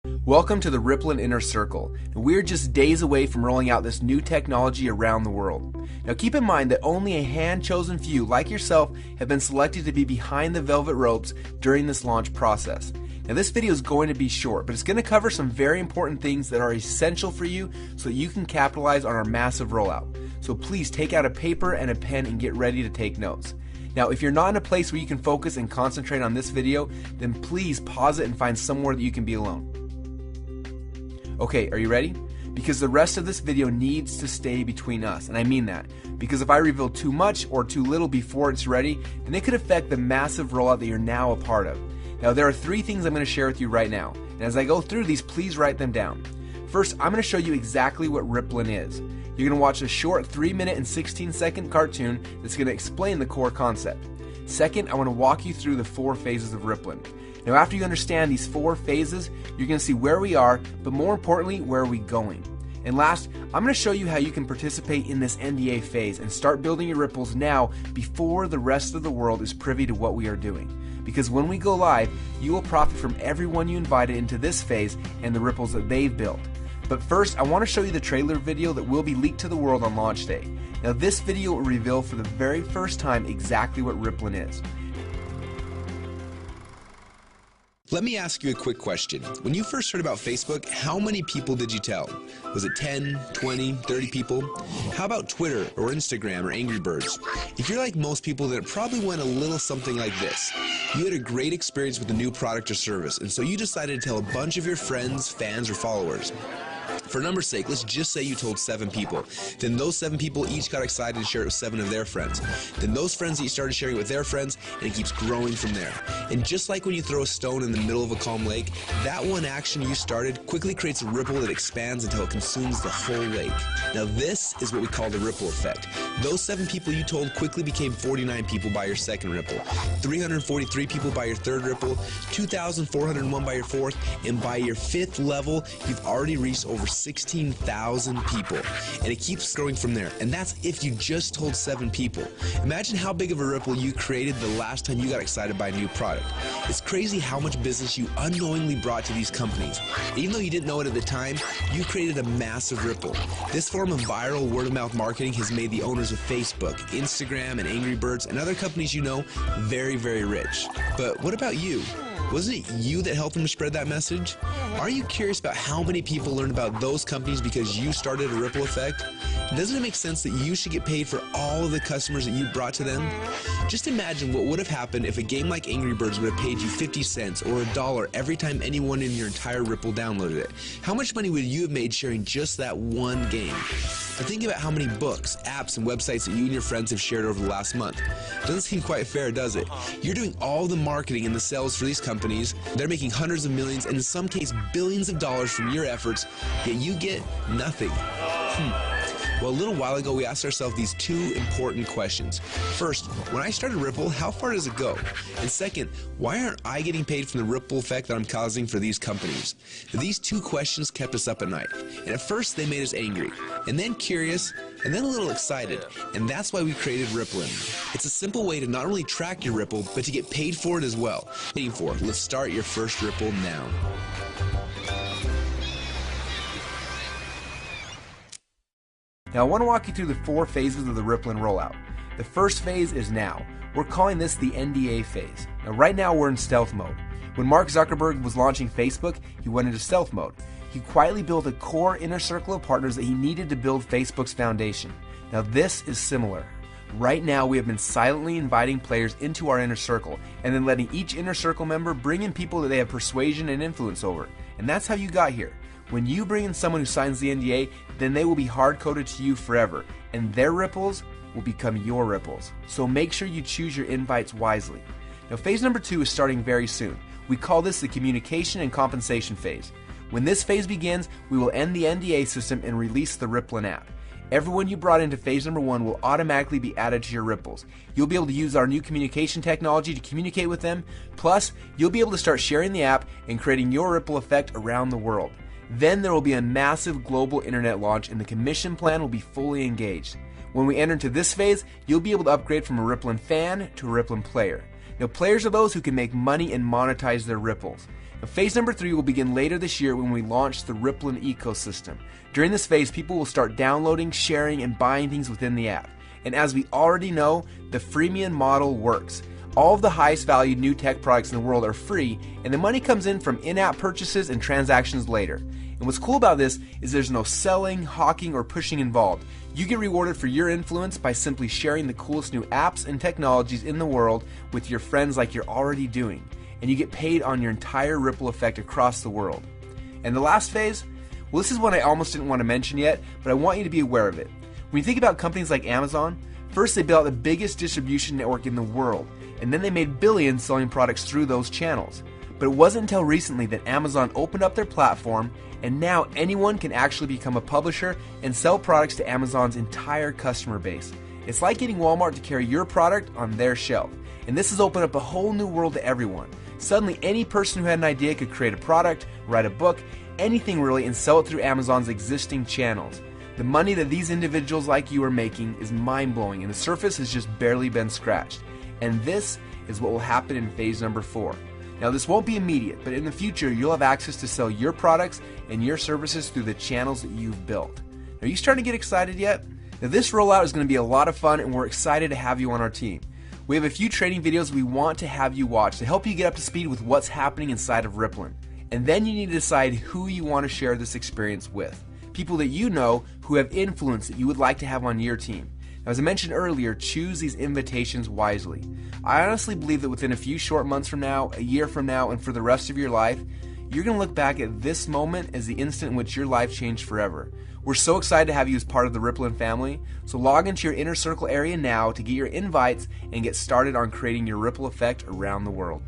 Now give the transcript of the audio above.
Welcome to the Rippln Inner Circle. We're just days away from rolling out this new technology around the world. Now keep in mind that only a hand-chosen few like yourself have been selected to be behind the velvet ropes during this launch process. Now this video is going to be short, but it's going to cover some very important things that are essential for you so that you can capitalize on our massive rollout. So please take out a paper and a pen and get ready to take notes. Now, if you're not in a place where you can focus and concentrate on this video, then please pause it and find somewhere that you can be alone. Okay, are you ready? Because the rest of this video needs to stay between us, and I mean that. Because if I reveal too much or too little before it's ready, then it could affect the massive rollout that you're now a part of. Now, there are 3 things I'm going to share with you right now, and as I go through these, please write them down. First, I'm going to show you exactly what Rippln is. You're going to watch a short 3-minute and 16-second cartoon that's going to explain the core concept. Second, I want to walk you through the 4 phases of Rippln. Now after you understand these 4 phases, you're going to see where we are, but more importantly, where are we going. And last, I'm going to show you how you can participate in this NDA phase and start building your ripples now before the rest of the world is privy to what we are doing. Because when we go live, you will profit from everyone you invited into this phase and the ripples that they've built. But first, I want to show you the trailer video that will be leaked to the world on launch day. Now this video will reveal for the very first time exactly what Rippln is. Let me ask you a quick question. When you first heard about Facebook, how many people did you tell? Was it 10, 20, 30 people? How about Twitter or Instagram or Angry Birds? If you're like most people, then it probably went a little something like this. You had a great experience with a new product or service, and so you decided to tell a bunch of your friends, fans, or followers. For number's sake, let's just say you told 7 people. Then those 7 people each got excited to share it with 7 of their friends. Then those friends each started sharing it with their friends, and it keeps growing from there. And just like when you throw a stone in the middle of a calm lake, that one action you started quickly creates a ripple that expands until it consumes the whole lake. Now this is what we call the ripple effect. Those 7 people you told quickly became 49 people by your second ripple, 343 people by your third ripple, 2,401 by your fourth, and by your 5th level, you've already reached over 16,000 people, and it keeps growing from there. And that's if you just told 7 people. Imagine how big of a ripple you created the last time you got excited by a new product. It's crazy how much business you unknowingly brought to these companies. Even though you didn't know it at the time, you created a massive ripple. This form of viral word-of-mouth marketing has made the owners of Facebook, Instagram, and Angry Birds, and other companies you know very, very rich. But what about you? Wasn't it you that helped them spread that message? Are you curious about how many people learned about those companies because you started a ripple effect? Doesn't it make sense that you should get paid for all of the customers that you brought to them? Just imagine what would have happened if a game like Angry Birds would have paid you 50 cents or $1 every time anyone in your entire Ripple downloaded it. How much money would you have made sharing just that one game? Now think about how many books, apps, and websites that you and your friends have shared over the last month. Doesn't seem quite fair, does it? You're doing all the marketing and the sales for these companies. They're making hundreds of millions and in some cases billions of dollars from your efforts, yet you get nothing. Well, a little while ago, we asked ourselves these 2 important questions. First, when I started Ripple, how far does it go? And second, why aren't I getting paid from the ripple effect that I'm causing for these companies? These 2 questions kept us up at night. And at first, they made us angry, and then curious, and then a little excited. And that's why we created Rippln. It's a simple way to not only track your Ripple, but to get paid for it as well. Let's start your first Ripple now. Now I want to walk you through the 4 phases of the Rippln rollout. The first phase is now. We're calling this the NDA phase. Now right now we're in stealth mode. When Mark Zuckerberg was launching Facebook, he went into stealth mode. He quietly built a core inner circle of partners that he needed to build Facebook's foundation. Now this is similar. Right now we have been silently inviting players into our inner circle and then letting each inner circle member bring in people that they have persuasion and influence over. And that's how you got here. When you bring in someone who signs the NDA, then they will be hard-coded to you forever, and their ripples will become your ripples. So make sure you choose your invites wisely. Now phase number 2 is starting very soon. We call this the communication and compensation phase. When this phase begins, we will end the NDA system and release the Rippln app. Everyone you brought into phase number 1 will automatically be added to your ripples. You'll be able to use our new communication technology to communicate with them, plus you'll be able to start sharing the app and creating your ripple effect around the world. Then there will be a massive global internet launch and the commission plan will be fully engaged. When we enter into this phase, you'll be able to upgrade from a Rippln fan to a Rippln player. Now players are those who can make money and monetize their ripples. Now, phase number 3 will begin later this year when we launch the Rippln ecosystem. During this phase, people will start downloading, sharing, and buying things within the app. And as we already know, the freemium model works. All of the highest valued new tech products in the world are free, and the money comes in from in-app purchases and transactions later. And what's cool about this is there's no selling, hawking, or pushing involved. You get rewarded for your influence by simply sharing the coolest new apps and technologies in the world with your friends like you're already doing. And you get paid on your entire ripple effect across the world. And the last phase? Well, this is one I almost didn't want to mention yet, but I want you to be aware of it. When you think about companies like Amazon, first they built out the biggest distribution network in the world, and then they made billions selling products through those channels. But it wasn't until recently that Amazon opened up their platform, and now anyone can actually become a publisher and sell products to Amazon's entire customer base. It's like getting Walmart to carry your product on their shelf, and this has opened up a whole new world to everyone. Suddenly, any person who had an idea could create a product, write a book, anything really, and sell it through Amazon's existing channels. The money that these individuals like you are making is mind-blowing, and the surface has just barely been scratched. And this is what will happen in phase number 4. Now, this won't be immediate, but in the future, you'll have access to sell your products and your services through the channels that you've built. Are you starting to get excited yet? Now, this rollout is going to be a lot of fun, and we're excited to have you on our team. We have a few training videos we want to have you watch to help you get up to speed with what's happening inside of Rippln. And then you need to decide who you want to share this experience with. People that you know who have influence that you would like to have on your team. Now, as I mentioned earlier, choose these invitations wisely. I honestly believe that within a few short months from now, a year from now, and for the rest of your life, you're going to look back at this moment as the instant in which your life changed forever. We're so excited to have you as part of the Rippln family, so log into your Inner Circle area now to get your invites and get started on creating your ripple effect around the world.